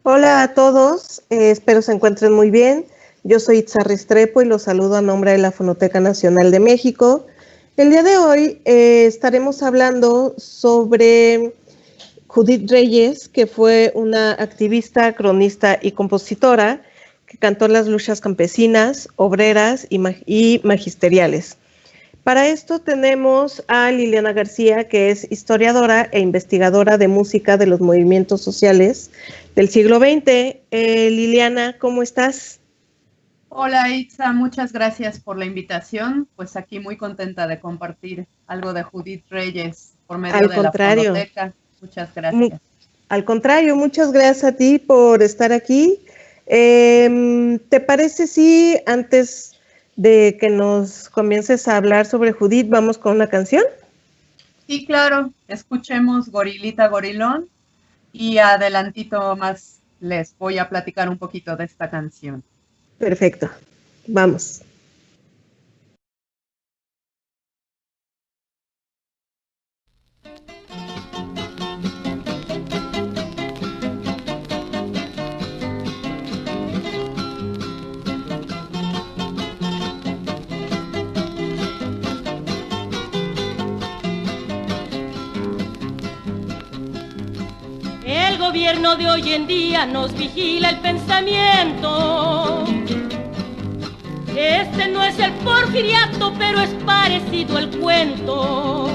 Hola a todos, espero se encuentren muy bien. Yo soy Itza Restrepo y los saludo a nombre de la Fonoteca Nacional de México. El día de hoy estaremos hablando sobre Judith Reyes, que fue una activista, cronista y compositora que cantó las luchas campesinas, obreras y magisteriales. Para esto tenemos a Liliana García, que es historiadora e investigadora de música de los movimientos sociales del siglo XX. Liliana, ¿cómo estás? Hola Itza, muchas gracias por la invitación. Pues aquí muy contenta de compartir algo de Judith Reyes por medio Al de la contrario, Fonoteca. Muchas mu- gracias. al contrario, muchas gracias a ti por estar aquí. ¿Te parece si antes de que nos comiences a hablar sobre Judith, vamos con una canción? Sí, claro, escuchemos Gorilita Gorilón y adelantito más les voy a platicar un poquito de esta canción. Perfecto, vamos. El gobierno de hoy en día nos vigila el pensamiento. Este no es el porfiriato, pero es parecido el cuento.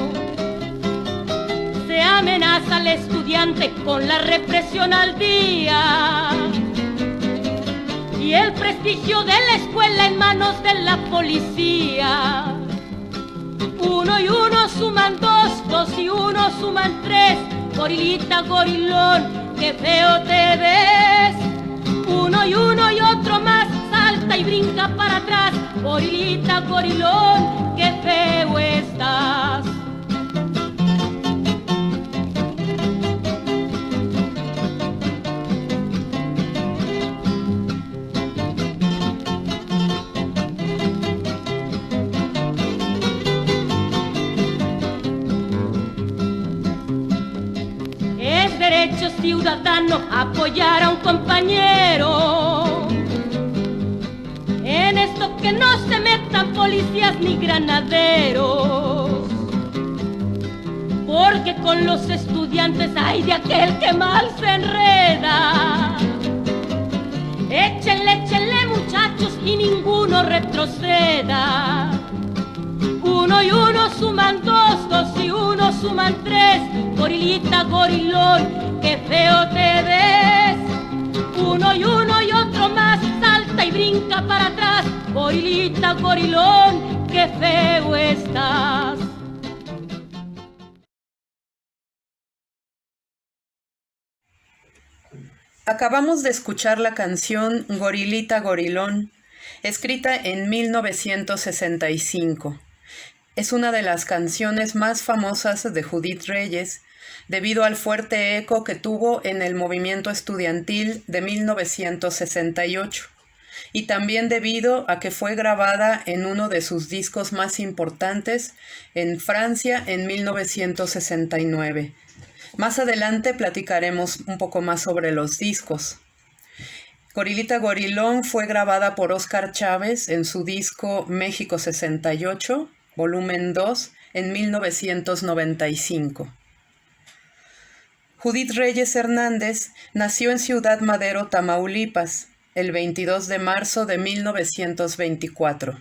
Se amenaza al estudiante con la represión al día y el prestigio de la escuela en manos de la policía. Uno y uno suman dos, dos y uno suman tres. Gorilita, gorilón, qué feo te ves. Uno y otro más, salta y brinca para atrás. Gorilita, gorilón, qué feo estás. Es derecho ciudadano apoyar a un compañero. En esto que no se metan policías ni granaderos, porque con los estudiantes hay de aquel que mal se enreda. Échenle, échenle muchachos y ninguno retroceda. Uno y uno suman dos, dos y uno suman tres. Gorilita, gorilón, qué feo te ves. Uno y otro más, salta y brinca para atrás. Gorilita, gorilón, qué feo estás. Acabamos de escuchar la canción Gorilita Gorilón, escrita en 1965. Es una de las canciones más famosas de Judith Reyes, debido al fuerte eco que tuvo en el movimiento estudiantil de 1968, y también debido a que fue grabada en uno de sus discos más importantes en Francia en 1969. Más adelante platicaremos un poco más sobre los discos. Gorilita Gorilón fue grabada por Óscar Chávez en su disco México 68, volumen 2, en 1995. Judith Reyes Hernández nació en Ciudad Madero, Tamaulipas, el 22 de marzo de 1924.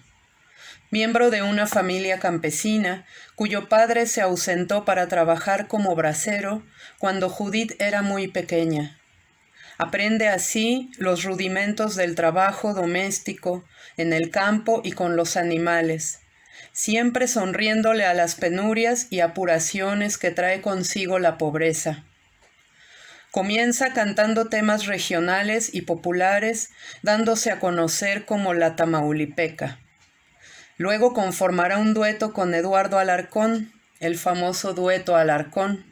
Miembro de una familia campesina, cuyo padre se ausentó para trabajar como bracero cuando Judith era muy pequeña. Aprende así los rudimentos del trabajo doméstico, en el campo y con los animales, siempre sonriéndole a las penurias y apuraciones que trae consigo la pobreza. Comienza cantando temas regionales y populares, dándose a conocer como la Tamaulipeca. Luego conformará un dueto con Eduardo Alarcón, el famoso dueto Alarcón.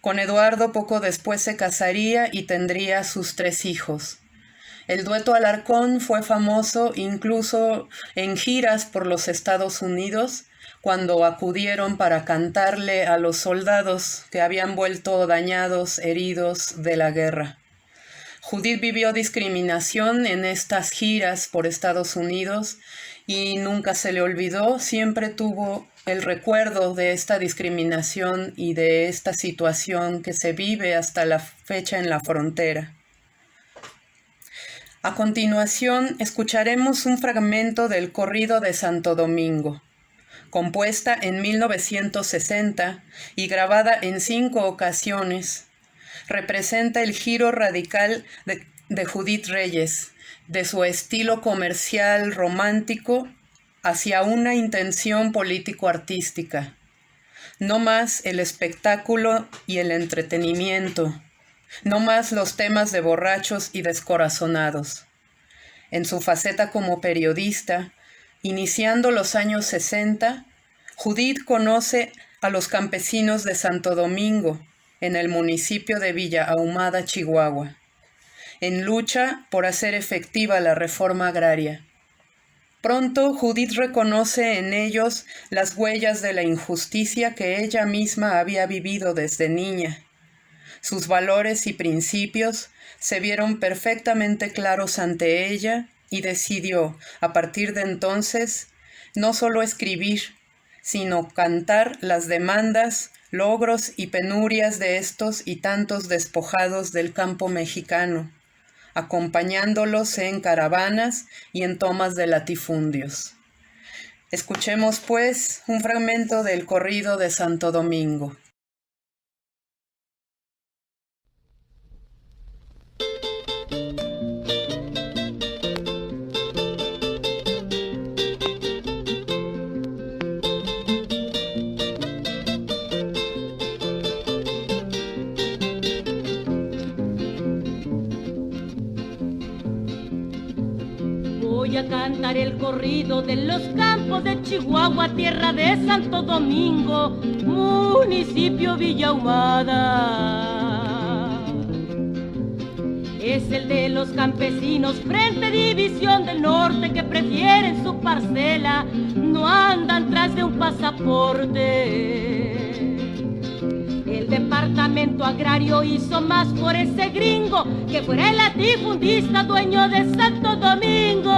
Con Eduardo poco después se casaría y tendría sus 3 hijos. El dueto Alarcón fue famoso incluso en giras por los Estados Unidos, cuando acudieron para cantarle a los soldados que habían vuelto dañados, heridos de la guerra. Judith vivió discriminación en estas giras por Estados Unidos y nunca se le olvidó, siempre tuvo el recuerdo de esta discriminación y de esta situación que se vive hasta la fecha en la frontera. A continuación, escucharemos un fragmento del Corrido de Santo Domingo, compuesta en 1960 y grabada en 5 ocasiones. Representa el giro radical de Judith Reyes, de su estilo comercial romántico hacia una intención político-artística. No más el espectáculo y el entretenimiento, no más los temas de borrachos y descorazonados. En su faceta como periodista, iniciando los años 60, Judith conoce a los campesinos de Santo Domingo, en el municipio de Villa Ahumada, Chihuahua, en lucha por hacer efectiva la reforma agraria. Pronto Judith reconoce en ellos las huellas de la injusticia que ella misma había vivido desde niña. Sus valores y principios se vieron perfectamente claros ante ella y decidió, a partir de entonces, no solo escribir, sino cantar las demandas, logros y penurias de estos y tantos despojados del campo mexicano, acompañándolos en caravanas y en tomas de latifundios. Escuchemos, pues, un fragmento del Corrido de Santo Domingo. Voy a cantar el corrido de los campos de Chihuahua, tierra de Santo Domingo, municipio Villa Ahumada. Es el de los campesinos, Frente División del Norte, que prefieren su parcela, no andan tras de un pasaporte. El departamento agrario hizo más por ese gringo que fuera el latifundista dueño de Santo Domingo.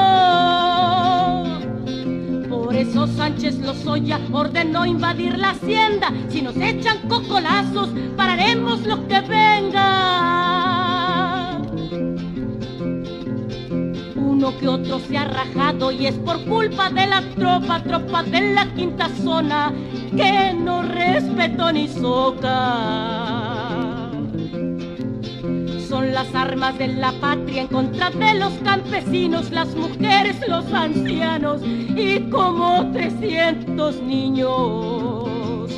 Por eso Sánchez Lozoya ordenó invadir la hacienda. Si nos echan cocolazos, pararemos lo que venga. Uno que otro se ha rajado y es por culpa de la tropa de la quinta zona, que no respetó ni soca. Son las armas de la patria en contra de los campesinos, las mujeres, los ancianos y como 300 niños.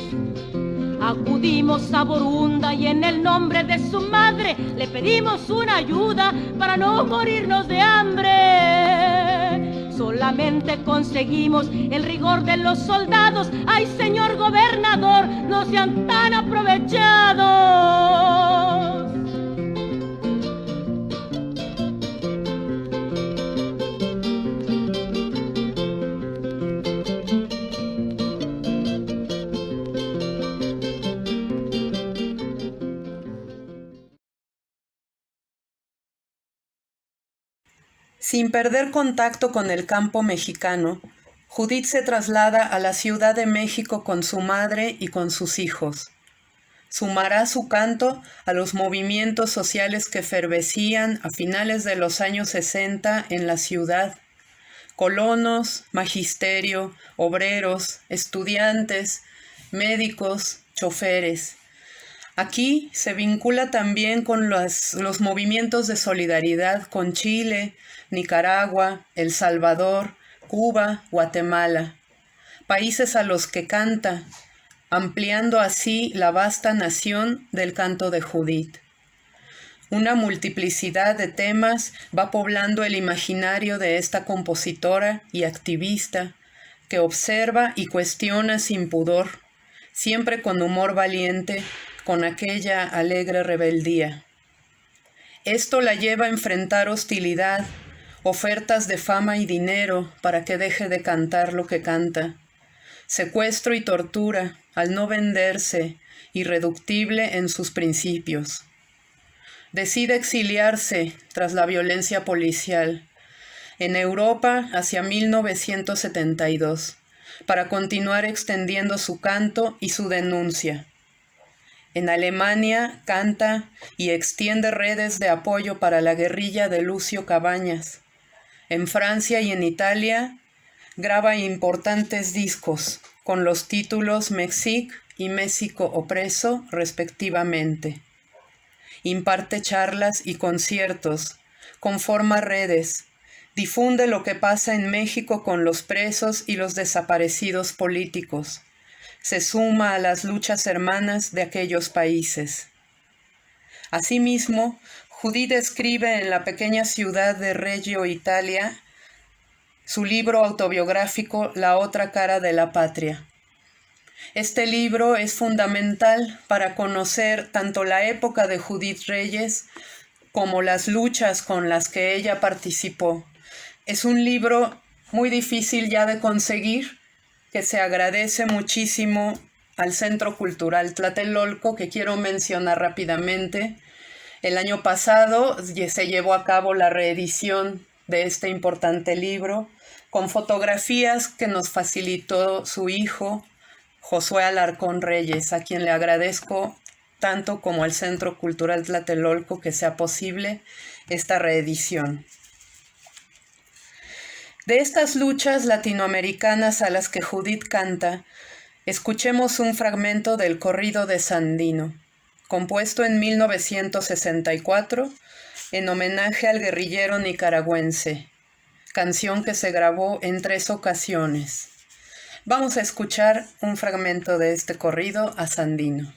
Acudimos a Borunda y en el nombre de su madre le pedimos una ayuda para no morirnos de hambre. Solamente conseguimos el rigor de los soldados. ¡Ay, señor gobernador, no sean tan aprovechados! Sin perder contacto con el campo mexicano, Judith se traslada a la Ciudad de México con su madre y con sus hijos. Sumará su canto a los movimientos sociales que efervescían a finales de los años 60 en la ciudad. Colonos, magisterio, obreros, estudiantes, médicos, choferes. Aquí se vincula también con los movimientos de solidaridad con Chile, Nicaragua, El Salvador, Cuba, Guatemala, países a los que canta, ampliando así la vasta nación del canto de Judith. Una multiplicidad de temas va poblando el imaginario de esta compositora y activista que observa y cuestiona sin pudor, siempre con humor valiente, con aquella alegre rebeldía. Esto la lleva a enfrentar hostilidad, ofertas de fama y dinero para que deje de cantar lo que canta, secuestro y tortura al no venderse, irreductible en sus principios. decide exiliarse tras la violencia policial en Europa hacia 1972 para continuar extendiendo su canto y su denuncia. En Alemania canta y extiende redes de apoyo para la guerrilla de Lucio Cabañas. En Francia y en Italia graba importantes discos con los títulos Mexique y México Opreso, respectivamente. Imparte charlas y conciertos, conforma redes, difunde lo que pasa en México con los presos y los desaparecidos políticos. Se suma a las luchas hermanas de aquellos países. Asimismo, Judith escribe en la pequeña ciudad de Reggio, Italia, su libro autobiográfico La otra cara de la patria. Este libro es fundamental para conocer tanto la época de Judith Reyes como las luchas con las que ella participó. Es un libro muy difícil ya de conseguir, que se agradece muchísimo al Centro Cultural Tlatelolco, que quiero mencionar rápidamente. El año pasado se llevó a cabo la reedición de este importante libro, con fotografías que nos facilitó su hijo, Josué Alarcón Reyes, a quien le agradezco tanto como al Centro Cultural Tlatelolco que sea posible esta reedición. De estas luchas latinoamericanas a las que Judith canta, escuchemos un fragmento del Corrido de Sandino, compuesto en 1964 en homenaje al guerrillero nicaragüense, canción que se grabó en 3 ocasiones. Vamos a escuchar un fragmento de este corrido a Sandino.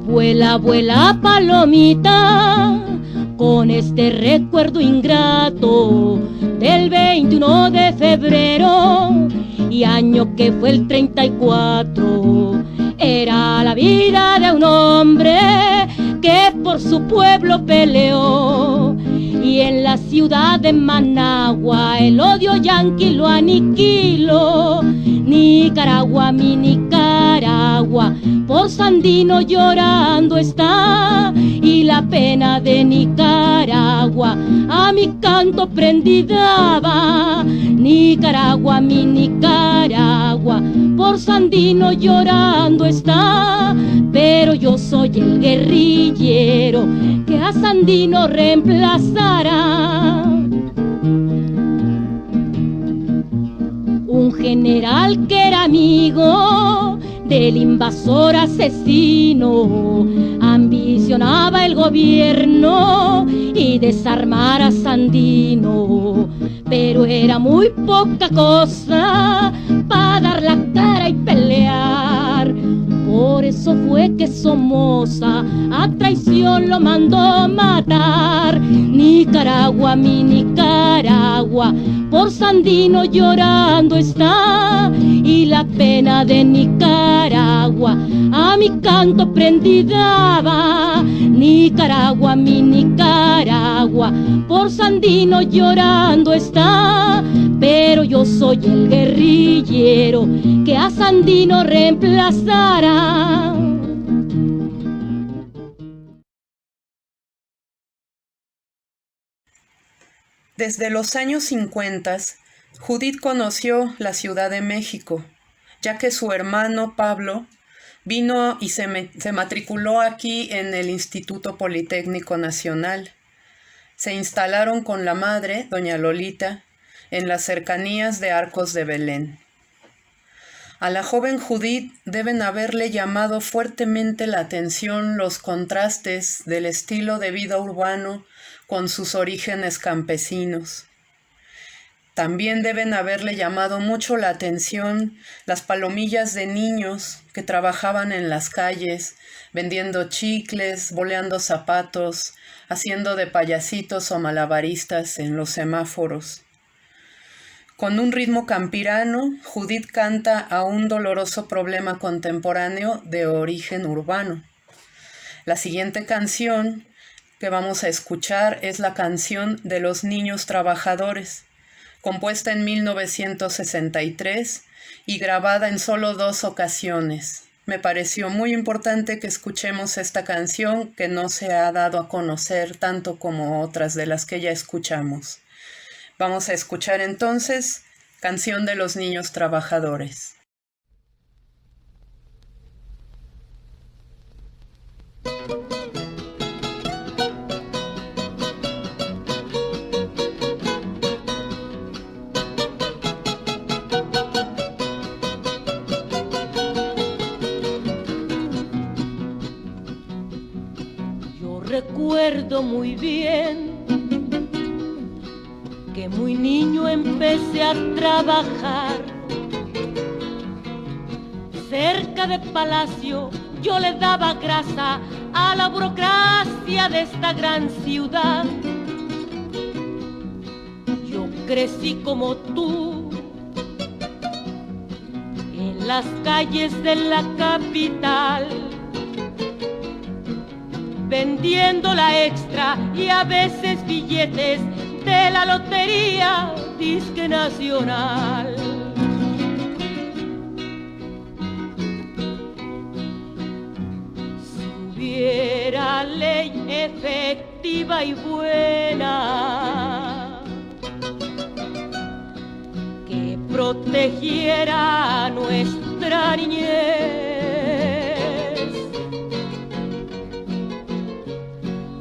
Vuela, vuela palomita, con este recuerdo ingrato del 21 de febrero y año que fue el 34. Era la vida de un hombre que por su pueblo peleó, y en la ciudad de Managua el odio yanqui lo aniquiló. Nicaragua, mi Nicaragua, por Sandino llorando está, y la pena de Nicaragua a mi canto prendida va. Nicaragua, mi Nicaragua, por Sandino llorando está, pero yo soy el guerrillero que a Sandino reemplazará. Un general que era amigo del invasor asesino ambicionaba el gobierno y desarmar a Sandino, pero era muy poca cosa para dar la cara y pelear. Por eso fue que Somoza a traición lo mandó matar. Nicaragua, mi Nicaragua, por Sandino llorando está, y la pena de Nicaragua a mi canto prendida va. Nicaragua, mi Nicaragua, por Sandino llorando está, pero yo soy el guerrillero que a Sandino reemplazará. Desde los años 50, Judith conoció la Ciudad de México, ya que su hermano Pablo vino y se matriculó aquí en el Instituto Politécnico Nacional. Se instalaron con la madre, doña Lolita, en las cercanías de Arcos de Belén. A la joven Judith deben haberle llamado fuertemente la atención los contrastes del estilo de vida urbano con sus orígenes campesinos. También deben haberle llamado mucho la atención las palomillas de niños que trabajaban en las calles, vendiendo chicles, boleando zapatos, haciendo de payasitos o malabaristas en los semáforos. Con un ritmo campirano, Judith canta a un doloroso problema contemporáneo de origen urbano. La siguiente canción que vamos a escuchar es la canción de los niños trabajadores, compuesta en 1963 y grabada en solo 2 ocasiones. Me pareció muy importante que escuchemos esta canción que no se ha dado a conocer tanto como otras de las que ya escuchamos. Vamos a escuchar entonces Canción de los Niños Trabajadores. Recuerdo muy bien que muy niño empecé a trabajar cerca de Palacio. Yo le daba grasa a la burocracia de esta gran ciudad. Yo crecí como tú en las calles de la capital, vendiendo la extra y a veces billetes de la lotería disque nacional. Si hubiera ley efectiva y buena que protegiera a nuestra niñez,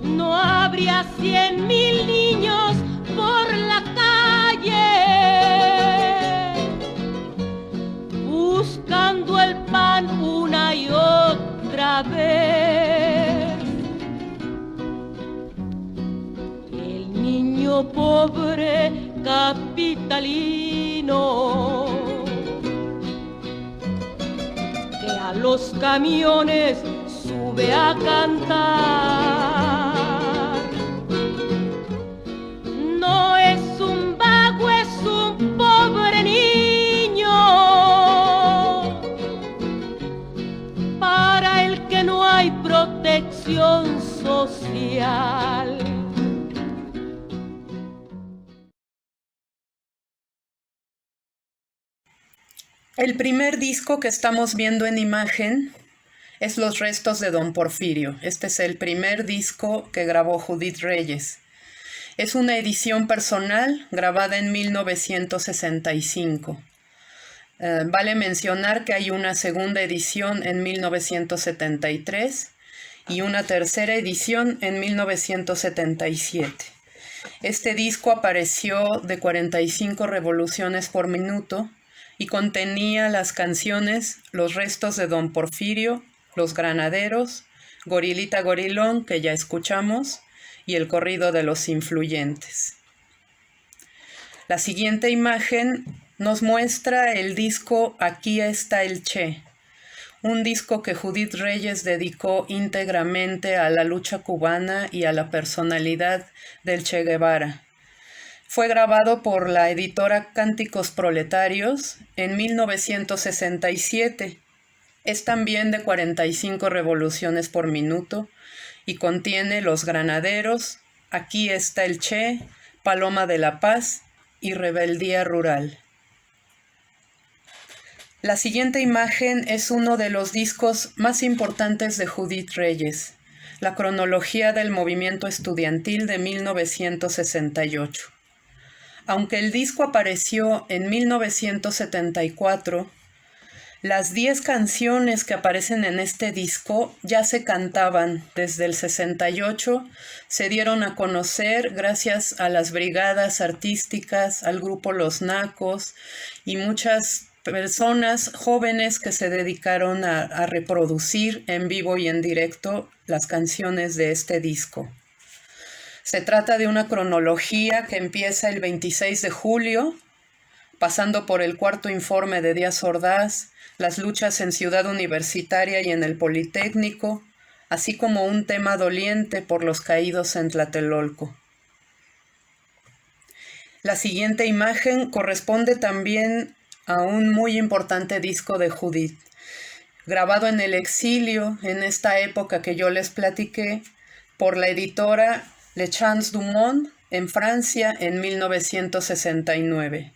no habría 100,000 niños por la calle buscando el pan una y otra vez. El niño pobre capitalino que a los camiones sube a cantar no es un vago, es un pobre niño para el que no hay protección social. El primer disco que estamos viendo en imagen es Los Restos de Don Porfirio. Este es el primer disco que grabó Judith Reyes. Es una edición personal grabada en 1965. Vale mencionar que hay una segunda edición en 1973 y una tercera edición en 1977. Este disco apareció de 45 revoluciones por minuto y contenía las canciones Los Restos de Don Porfirio, Los Granaderos, Gorilita Gorilón, que ya escuchamos, y El Corrido de los Influyentes. La siguiente imagen nos muestra el disco Aquí está el Che, un disco que Judith Reyes dedicó íntegramente a la lucha cubana y a la personalidad del Che Guevara. Fue grabado por la editora Cánticos Proletarios en 1967. Es también de 45 revoluciones por minuto y contiene Los Granaderos, Aquí está el Che, Paloma de la Paz y Rebeldía Rural. La siguiente imagen es uno de los discos más importantes de Judith Reyes, La cronología del movimiento estudiantil de 1968. Aunque el disco apareció en 1974, las 10 canciones que aparecen en este disco ya se cantaban desde el 68, se dieron a conocer gracias a las brigadas artísticas, al grupo Los Nacos y muchas personas jóvenes que se dedicaron a reproducir en vivo y en directo las canciones de este disco. Se trata de una cronología que empieza el 26 de julio, pasando por el cuarto informe de Díaz Ordaz, las luchas en Ciudad Universitaria y en el Politécnico, así como un tema doliente por los caídos en Tlatelolco. La siguiente imagen corresponde también a un muy importante disco de Judith, grabado en el exilio en esta época que yo les platiqué, por la editora Le Chance du Monde en Francia en 1969.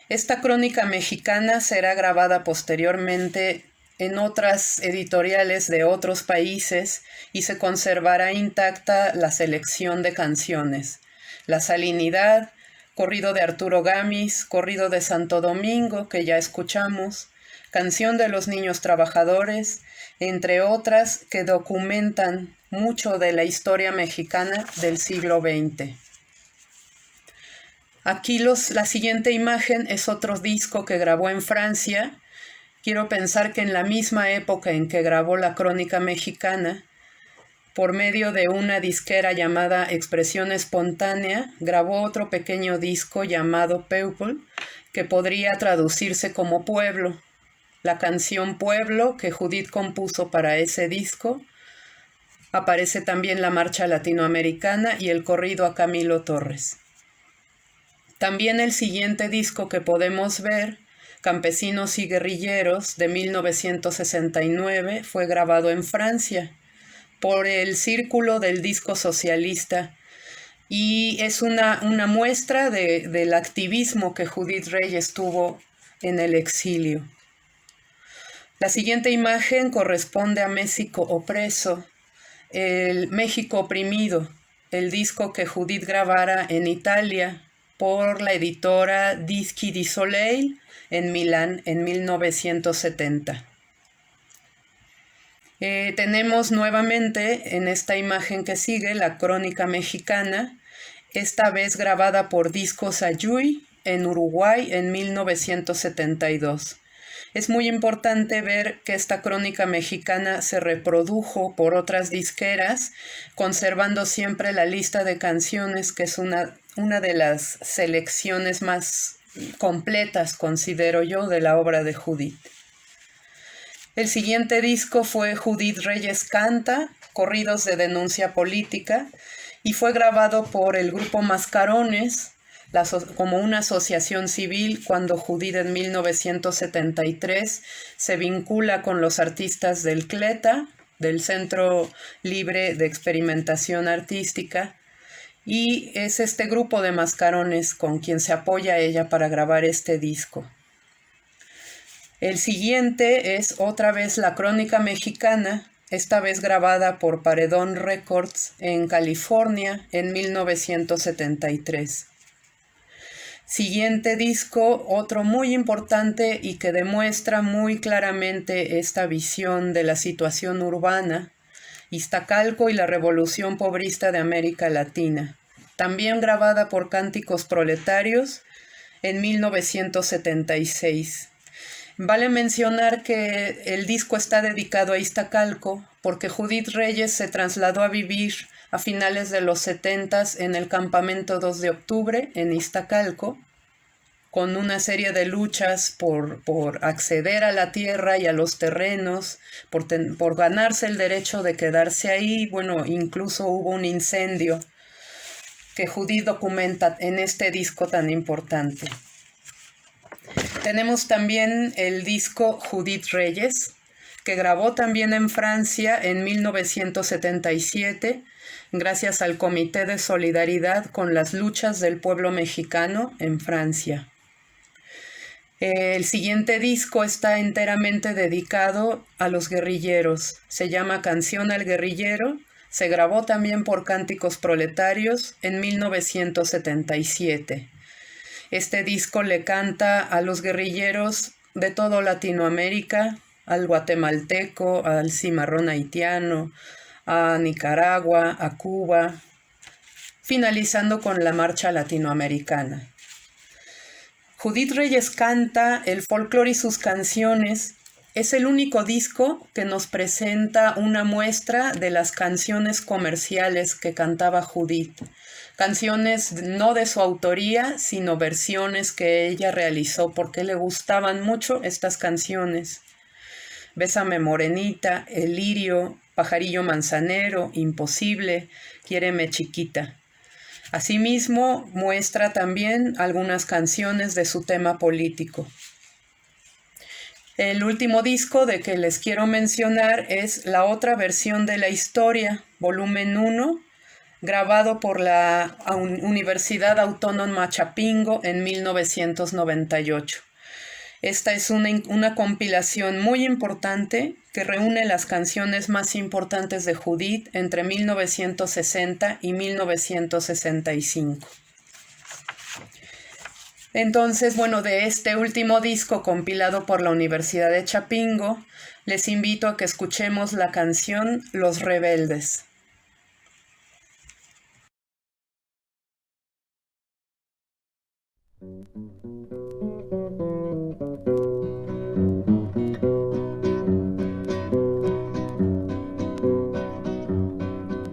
Esta crónica mexicana será grabada posteriormente en otras editoriales de otros países y se conservará intacta la selección de canciones. La Salinidad, corrido de Arturo Gamis, corrido de Santo Domingo, que ya escuchamos, Canción de los Niños Trabajadores, entre otras que documentan mucho de la historia mexicana del siglo XX. Aquí la siguiente imagen es otro disco que grabó en Francia. Quiero pensar que en la misma época en que grabó la crónica mexicana, por medio de una disquera llamada Expresión Espontánea, grabó otro pequeño disco llamado Peuple, que podría traducirse como Pueblo. La canción Pueblo, que Judith compuso para ese disco, aparece también la marcha latinoamericana y el corrido a Camilo Torres. También el siguiente disco que podemos ver, Campesinos y Guerrilleros, de 1969, fue grabado en Francia por el Círculo del Disco Socialista y es una muestra del activismo que Judith Reyes tuvo en el exilio. La siguiente imagen corresponde a México Opreso, el México Oprimido, el disco que Judith grabara en Italia por la editora Dischi di Soleil en Milán en 1970. Tenemos nuevamente en esta imagen que sigue la crónica mexicana, esta vez grabada por Discos Ayuy en Uruguay en 1972. Es muy importante ver que esta crónica mexicana se reprodujo por otras disqueras, conservando siempre la lista de canciones, que es una de las selecciones más completas, considero yo, de la obra de Judith. El siguiente disco fue Judith Reyes Canta, corridos de denuncia política, y fue grabado por el grupo Mascarones, como una asociación civil, cuando Judith en 1973 se vincula con los artistas del CLETA, del Centro Libre de Experimentación Artística, y es este grupo de Mascarones con quien se apoya ella para grabar este disco. El siguiente es otra vez la crónica mexicana, esta vez grabada por Paredón Records en California en 1973. Siguiente disco, otro muy importante y que demuestra muy claramente esta visión de la situación urbana, Iztacalco y la Revolución Pobrista de América Latina, también grabada por Cánticos Proletarios en 1976. Vale mencionar que el disco está dedicado a Iztacalco porque Judith Reyes se trasladó a vivir a finales de los 70s en el campamento 2 de octubre en Iztacalco, con una serie de luchas por acceder a la tierra y a los terrenos, por ganarse el derecho de quedarse ahí. Bueno, incluso hubo un incendio que Judith documenta en este disco tan importante. Tenemos también el disco Judith Reyes, que grabó también en Francia en 1977, gracias al Comité de Solidaridad con las luchas del pueblo mexicano en Francia. El siguiente disco está enteramente dedicado a los guerrilleros. Se llama Canción al Guerrillero. Se grabó también por Cánticos Proletarios en 1977. Este disco le canta a los guerrilleros de toda Latinoamérica, al guatemalteco, al cimarrón haitiano, a Nicaragua, a Cuba, finalizando con la marcha latinoamericana. Judith Reyes Canta, el folclore y sus canciones. Es el único disco que nos presenta una muestra de las canciones comerciales que cantaba Judith. Canciones no de su autoría, sino versiones que ella realizó porque le gustaban mucho estas canciones. Bésame Morenita, El Lirio, Pajarillo Manzanero, Imposible, Quiéreme Chiquita. Asimismo, muestra también algunas canciones de su tema político. El último disco de que les quiero mencionar es La otra versión de la historia, volumen 1, grabado por la Universidad Autónoma Chapingo en 1998. Esta es una compilación muy importante que reúne las canciones más importantes de Judith entre 1960 y 1965. Entonces, bueno, de este último disco compilado por la Universidad de Chapingo, les invito a que escuchemos la canción Los Rebeldes.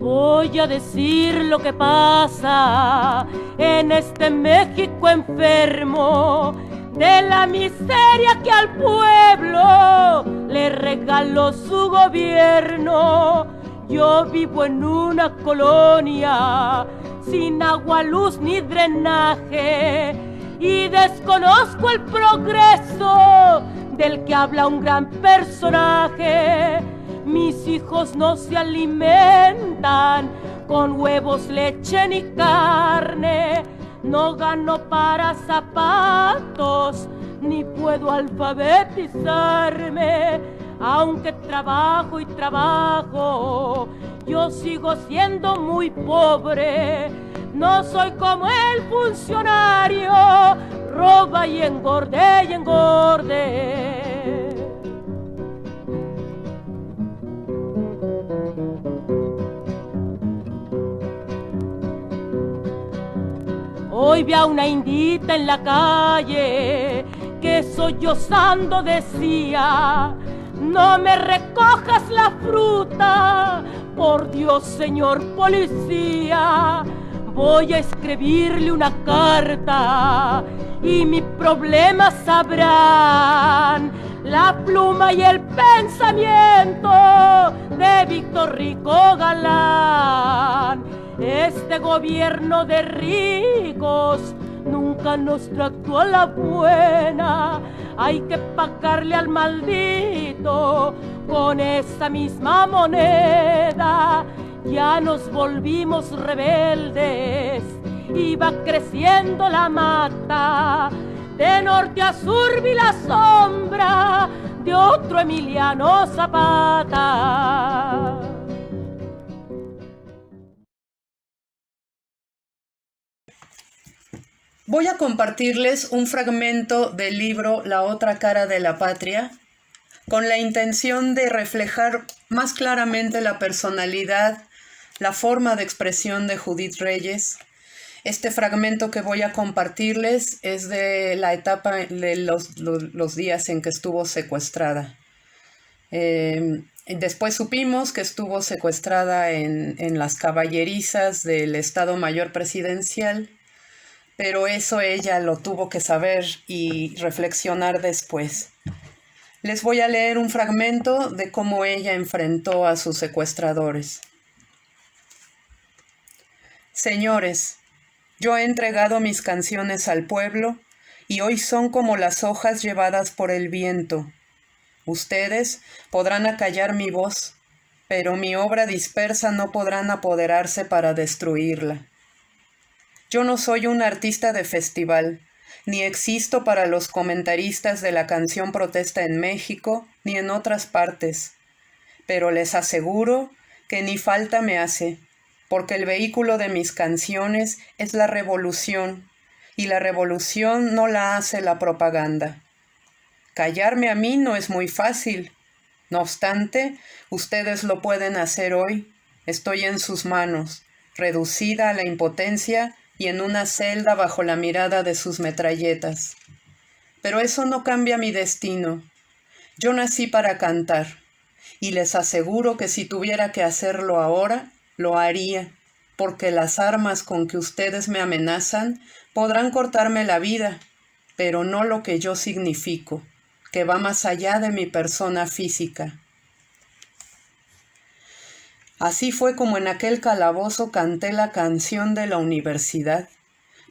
Voy a decir lo que pasa en este México enfermo, de la miseria que al pueblo le regaló su gobierno. Yo vivo en una colonia sin agua, luz ni drenaje, y desconozco el progreso del que habla un gran personaje. Mis hijos no se alimentan con huevos, leche ni carne. No gano para zapatos, ni puedo alfabetizarme. Aunque trabajo y trabajo, yo sigo siendo muy pobre. No soy como el funcionario, roba y engorde y engorde. Hoy vi a una indita en la calle que sollozando decía: no me recojas la fruta, por Dios, señor policía. Voy a escribirle una carta y mi problema sabrán la pluma y el pensamiento de Víctor Rico Galán. Este gobierno de ricos nunca nos trató a la buena. Hay que pagarle al maldito con esa misma moneda. Ya nos volvimos rebeldes y va creciendo la mata. De norte a sur vi la sombra de otro Emiliano Zapata. Voy a compartirles un fragmento del libro La otra cara de la patria, con la intención de reflejar más claramente la personalidad, la forma de expresión de Judith Reyes. Este fragmento que voy a compartirles es de la etapa de los días en que estuvo secuestrada. Después supimos que estuvo secuestrada en las caballerizas del Estado Mayor Presidencial, pero eso ella lo tuvo que saber y reflexionar después. Les voy a leer un fragmento de cómo ella enfrentó a sus secuestradores. Señores, yo he entregado mis canciones al pueblo y hoy son como las hojas llevadas por el viento. Ustedes podrán acallar mi voz, pero mi obra dispersa no podrán apoderarse para destruirla. Yo no soy un artista de festival, ni existo para los comentaristas de la canción protesta en México ni en otras partes, pero les aseguro que ni falta me hace, porque el vehículo de mis canciones es la revolución, y la revolución no la hace la propaganda. Callarme a mí no es muy fácil. No obstante, ustedes lo pueden hacer hoy. Estoy en sus manos, reducida a la impotencia y en una celda bajo la mirada de sus metralletas. Pero eso no cambia mi destino. Yo nací para cantar, y les aseguro que si tuviera que hacerlo ahora, lo haría, porque las armas con que ustedes me amenazan podrán cortarme la vida, pero no lo que yo significo, que va más allá de mi persona física. Así fue como en aquel calabozo canté la canción de la universidad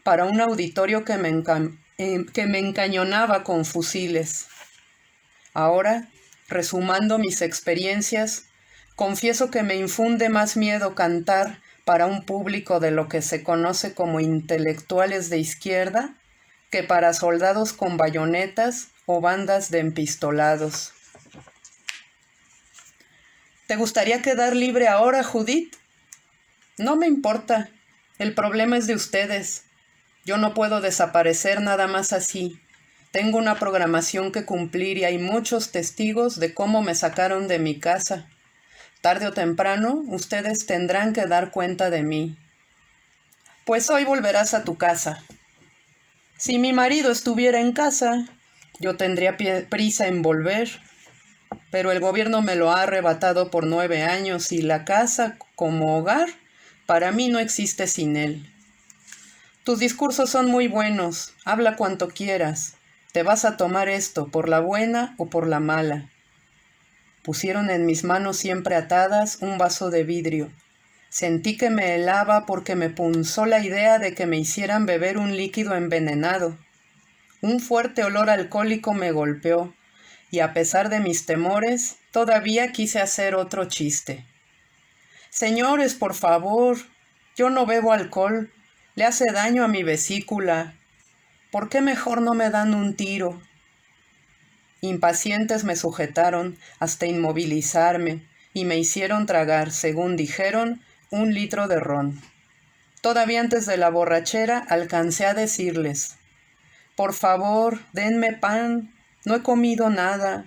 para un auditorio que me encañonaba con fusiles. Ahora, resumando mis experiencias, confieso que me infunde más miedo cantar para un público de lo que se conoce como intelectuales de izquierda que para soldados con bayonetas o bandas de empistolados. ¿Te gustaría quedar libre ahora, Judith? No me importa. El problema es de ustedes. Yo no puedo desaparecer nada más así. Tengo una programación que cumplir y hay muchos testigos de cómo me sacaron de mi casa. Tarde o temprano, ustedes tendrán que dar cuenta de mí. Pues hoy volverás a tu casa. Si mi marido estuviera en casa, yo tendría prisa en volver. Pero el gobierno me lo ha arrebatado por 9 años y la casa, como hogar, para mí no existe sin él. Tus discursos son muy buenos, habla cuanto quieras. Te vas a tomar esto, por la buena o por la mala. Pusieron en mis manos siempre atadas un vaso de vidrio. Sentí que me helaba porque me punzó la idea de que me hicieran beber un líquido envenenado. Un fuerte olor alcohólico me golpeó, y a pesar de mis temores, todavía quise hacer otro chiste. Señores, por favor, yo no bebo alcohol, le hace daño a mi vesícula. ¿Por qué mejor no me dan un tiro? Impacientes me sujetaron hasta inmovilizarme y me hicieron tragar, según dijeron, 1 litro de ron. Todavía antes de la borrachera alcancé a decirles: por favor, denme pan, no he comido nada,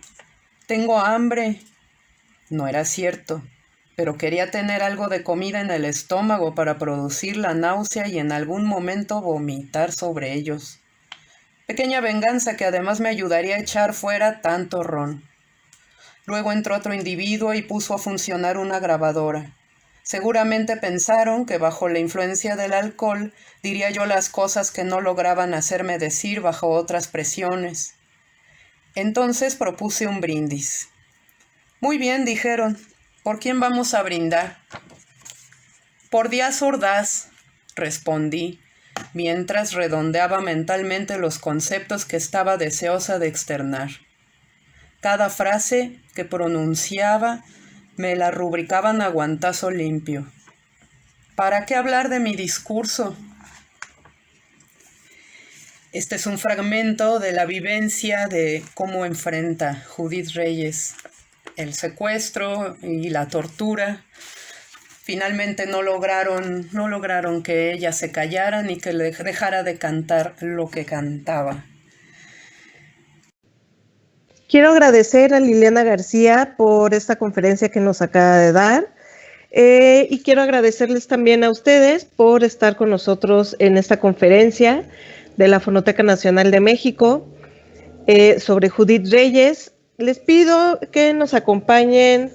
tengo hambre. No era cierto, pero quería tener algo de comida en el estómago para producir la náusea y en algún momento vomitar sobre ellos. Pequeña venganza que además me ayudaría a echar fuera tanto ron. Luego entró otro individuo y puso a funcionar una grabadora. Seguramente pensaron que bajo la influencia del alcohol diría yo las cosas que no lograban hacerme decir bajo otras presiones. Entonces propuse un brindis. Muy bien, dijeron. ¿Por quién vamos a brindar? Por Díaz Ordaz, respondí, mientras redondeaba mentalmente los conceptos que estaba deseosa de externar. Cada frase que pronunciaba me la rubricaban a guantazo limpio. ¿Para qué hablar de mi discurso? Este es un fragmento de la vivencia de cómo enfrenta Judith Reyes el secuestro y la tortura. Finalmente no lograron que ella se callara ni que le dejara de cantar lo que cantaba. Quiero agradecer a Liliana García por esta conferencia que nos acaba de dar y quiero agradecerles también a ustedes por estar con nosotros en esta conferencia de la Fonoteca Nacional de México sobre Judith Reyes. Les pido que nos acompañen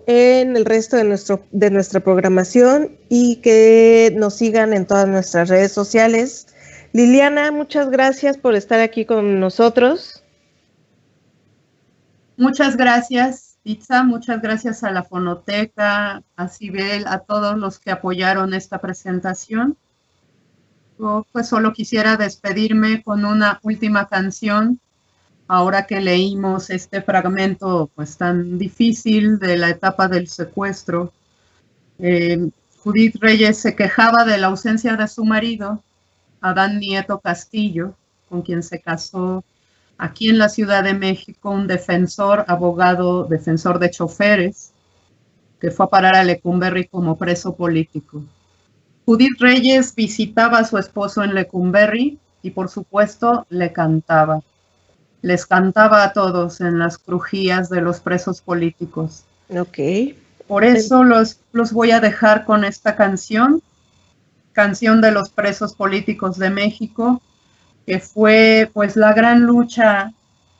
en el resto de nuestra programación y que nos sigan en todas nuestras redes sociales. Liliana, muchas gracias por estar aquí con nosotros. Muchas gracias, Itza, muchas gracias a la Fonoteca, a Cibel, a todos los que apoyaron esta presentación. Yo pues solo quisiera despedirme con una última canción. Ahora que leímos este fragmento pues tan difícil de la etapa del secuestro, Judith Reyes se quejaba de la ausencia de su marido, Adán Nieto Castillo, con quien se casó aquí en la Ciudad de México, un abogado defensor de choferes, que fue a parar a Lecumberri como preso político. Judith Reyes visitaba a su esposo en Lecumberri y por supuesto le cantaba. Les cantaba a todos en las crujías de los presos políticos. Ok. Por eso los voy a dejar con esta canción de los presos políticos de México, que fue pues la gran lucha,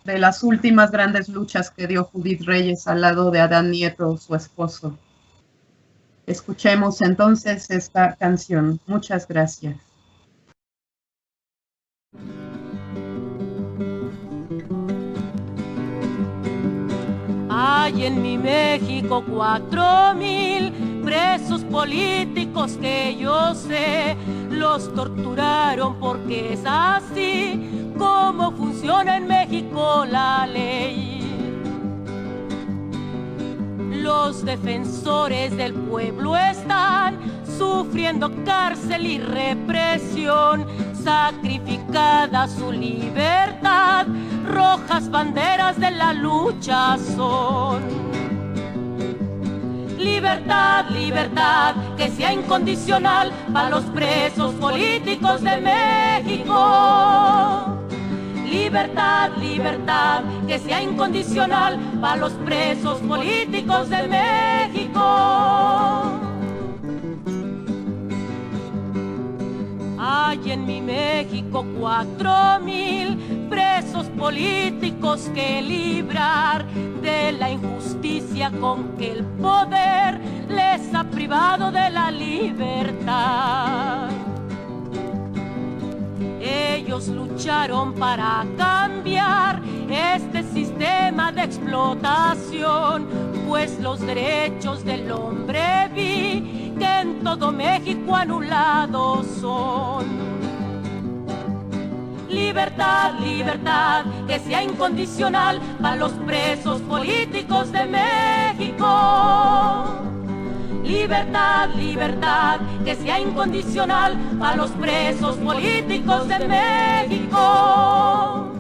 de las últimas grandes luchas que dio Judith Reyes al lado de Adán Nieto, su esposo. Escuchemos entonces esta canción. Muchas gracias. Hay en mi México 4,000 presos políticos que yo sé, los torturaron porque es así como funciona en México la ley. Los defensores del pueblo están sufriendo cárcel y represión, sacrificada su libertad, rojas banderas de la lucha son. Libertad, libertad, que sea incondicional para los presos políticos de México. Libertad, libertad, que sea incondicional para los presos políticos de México. Hay en mi México 4,000 presos políticos que librar de la injusticia con que el poder les ha privado de la libertad. Ellos lucharon para cambiar este sistema de explotación, pues los derechos del hombre vi que en todo México anulados son. Libertad, libertad, que sea incondicional para los presos políticos de México. Libertad, libertad, que sea incondicional para los presos políticos de México.